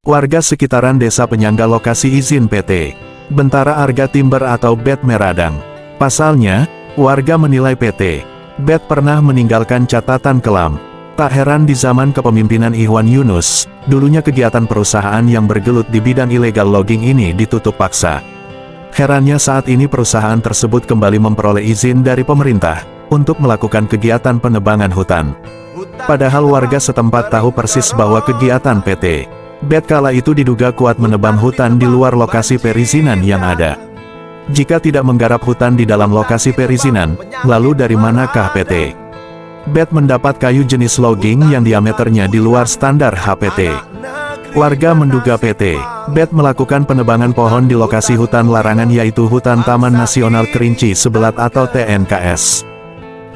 Warga sekitaran desa penyangga lokasi izin PT Bentara Arga Timber atau BET Meradang. Pasalnya, warga menilai PT BET pernah meninggalkan catatan kelam. Tak heran di zaman kepemimpinan Ihwan Yunus, dulunya kegiatan perusahaan yang bergelut di bidang illegal logging ini ditutup paksa. Herannya saat ini perusahaan tersebut kembali memperoleh izin dari pemerintah untuk melakukan kegiatan penebangan hutan. Padahal warga setempat tahu persis bahwa kegiatan PT BET kala itu diduga kuat menebang hutan di luar lokasi perizinan yang ada. Jika tidak menggarap hutan di dalam lokasi perizinan, lalu dari manakah PT BET mendapat kayu jenis logging yang diameternya di luar standar HPT? Warga menduga PT BET melakukan penebangan pohon di lokasi hutan larangan yaitu Hutan Taman Nasional Kerinci Sebelat atau TNKS.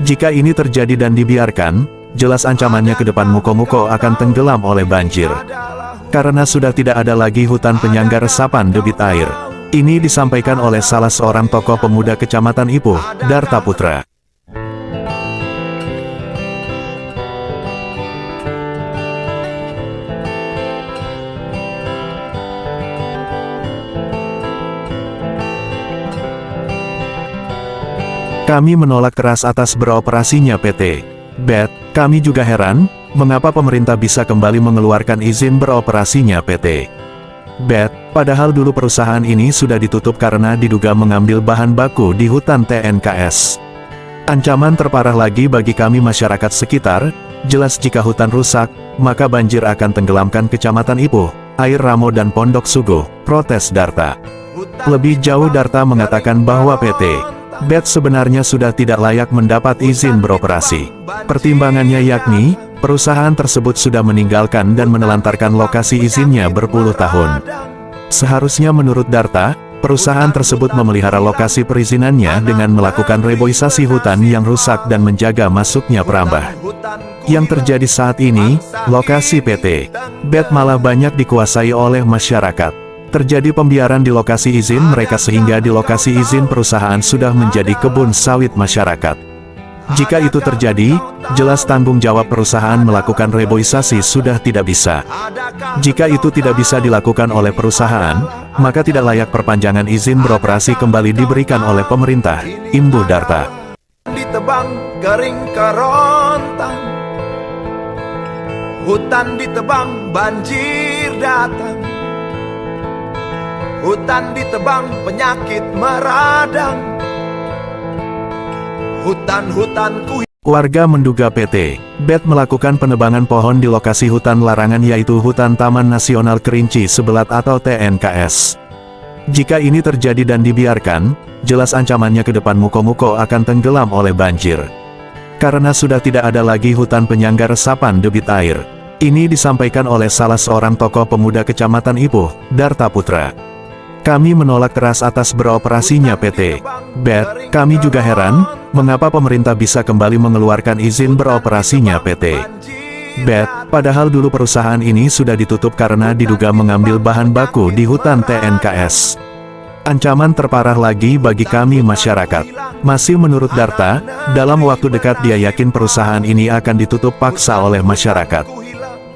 Jika ini terjadi dan dibiarkan, jelas ancamannya ke depan Muko-Muko akan tenggelam oleh banjir. Karena sudah tidak ada lagi hutan penyangga resapan debit air. Ini disampaikan oleh salah seorang tokoh pemuda Kecamatan Ipuh, Darta Putra. Kami menolak keras atas beroperasinya PT BET. Kami juga heran, mengapa pemerintah bisa kembali mengeluarkan izin beroperasinya PT BET, padahal dulu perusahaan ini sudah ditutup karena diduga mengambil bahan baku di hutan TNKS. Ancaman terparah lagi bagi kami masyarakat sekitar, jelas jika hutan rusak, maka banjir akan tenggelamkan Kecamatan Ipuh, Air Ramo dan Pondok Sugo, protes Darta. Lebih jauh Darta mengatakan bahwa PT BET sebenarnya sudah tidak layak mendapat izin beroperasi. Pertimbangannya yakni, perusahaan tersebut sudah meninggalkan dan menelantarkan lokasi izinnya berpuluh tahun. Seharusnya menurut Darta, perusahaan tersebut memelihara lokasi perizinannya dengan melakukan reboisasi hutan yang rusak dan menjaga masuknya perambah. Yang terjadi saat ini, lokasi PT BET malah banyak dikuasai oleh masyarakat. Terjadi pembiaran di lokasi izin mereka sehingga di lokasi izin perusahaan sudah menjadi kebun sawit masyarakat. Jika itu terjadi, jelas tanggung jawab perusahaan melakukan reboisasi sudah tidak bisa. Jika itu tidak bisa dilakukan oleh perusahaan, maka tidak layak perpanjangan izin beroperasi kembali diberikan oleh pemerintah, imbuh Darta. Ditebang kering kerontang, hutan ditebang banjir datang, hutan ditebang penyakit meradang, hutan-hutanku. Warga menduga PT BET melakukan penebangan pohon di lokasi hutan larangan yaitu Hutan Taman Nasional Kerinci Sebelat atau TNKS. Jika ini terjadi dan dibiarkan, jelas ancamannya ke depan Muko-Muko akan tenggelam oleh banjir. Karena sudah tidak ada lagi hutan penyangga resapan debit air. Ini disampaikan oleh salah seorang tokoh pemuda Kecamatan Ipuh, Darta Putra. Kami menolak keras atas beroperasinya PT BET. Kami juga heran, mengapa pemerintah bisa kembali mengeluarkan izin beroperasinya PT BET, padahal dulu perusahaan ini sudah ditutup karena diduga mengambil bahan baku di hutan TNKS. Ancaman terparah lagi bagi kami masyarakat. Masih menurut Darta, dalam waktu dekat dia yakin perusahaan ini akan ditutup paksa oleh masyarakat.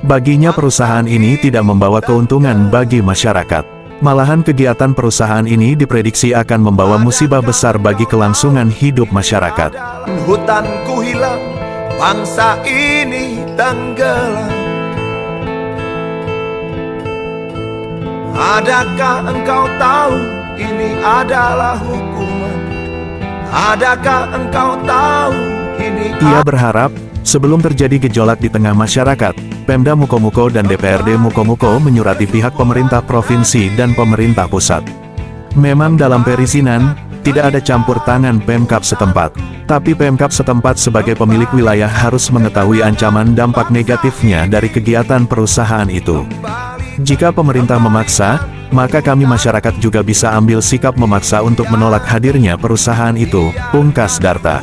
Baginya perusahaan ini tidak membawa keuntungan bagi masyarakat. Malahan kegiatan perusahaan ini diprediksi akan membawa musibah besar bagi kelangsungan hidup masyarakat. Hutanku hilang, bangsa ini tenggelam. Adakah engkau tahu ini adalah hukuman? Adakah engkau tahu ini? Ia berharap, sebelum terjadi gejolak di tengah masyarakat, Pemda Muko-Muko dan DPRD Muko-Muko menyurati pihak pemerintah provinsi dan pemerintah pusat. Memang dalam perizinan, tidak ada campur tangan Pemkab setempat. Tapi Pemkab setempat sebagai pemilik wilayah harus mengetahui ancaman dampak negatifnya dari kegiatan perusahaan itu. Jika pemerintah memaksa, maka kami masyarakat juga bisa ambil sikap memaksa untuk menolak hadirnya perusahaan itu, pungkas Darta.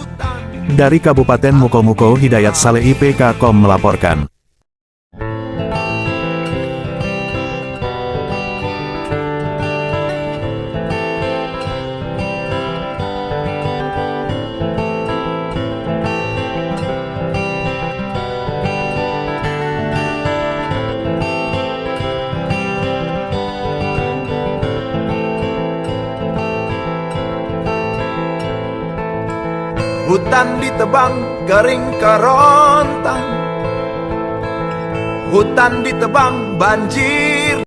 Dari Kabupaten Muko-Muko Hidayat Saleh IPK.com melaporkan. Hutan ditebang kering kerontang, hutan ditebang banjir